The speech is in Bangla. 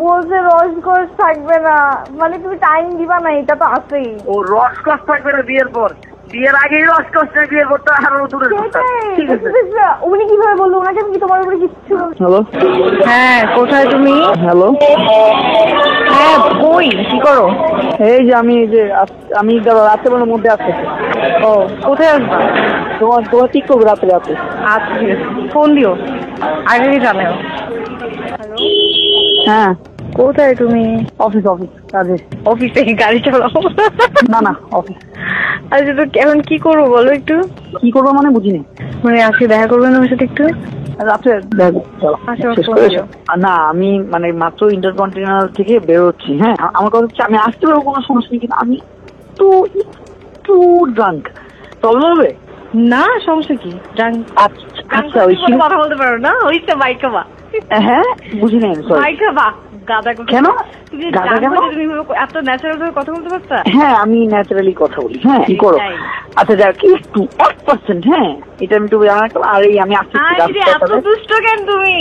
বলছে রসকস থাকবে না, মানে তুমি টাইম দিবা না, এটা তো আছেই। ও রসকস থাকবে না বিয়ের পর, বিয়ের আগেই রসকস নেই, বিয়ের পর তো আরো দূরে। উনি কিভাবে বললো? ওনাকে আমি কি তোমার উপরে কিচ্ছু। হ্যালো, হ্যাঁ কোথায় তুমি? হ্যালো, হ্যাঁ কই, কি করো? এই যে আমি রাত্রেবেলার মধ্যে আসতেছি। ও কোথায় আসবা? তোমার ঠিক করবো রাতে। আচ্ছা ঠিক আছে, ফোন দিও, আগে জানাও। হ্যালো, হ্যাঁ কোথায় তুমি? অফিস কাজে। অফিসে গাড়ি চালাও? না অফিস। আচ্ছা তো এখন কি করবো বলো একটু। কি করবো মানে বুঝিনি। মানে আজকে দেখা করবেন আমার সাথে একটু? রাত্রে না, আমি মানে মাত্র ইন্টারকন্টিনেন্টাল থেকে বেরোচ্ছি। হ্যাঁ, আমার কথা হচ্ছে আমি আসতে পারবো, কোনো সমস্যা নেই, কিন্তু আমি একটু ড্রাঙ্ক। প্রবলেম হবে? না সমস্যা কি? আচ্ছা ওই কথা বলতে পারো না, ওইটা বাইকাবা। হ্যাঁ বুঝিনি, বাইকাবা গাদা। কেন তুমি গাদা কেন? তুমি এত ন্যাচারাল ভাবে কথা বলতে পারতা? হ্যাঁ আমি ন্যাচারালি কথা বলি। হ্যাঁ কি করো? আচ্ছা যাক, একটু 1%। হ্যাঁ এটা আমি একটু জানা। আর এই আমি আসছি। এত দুষ্ট কেন তুমি?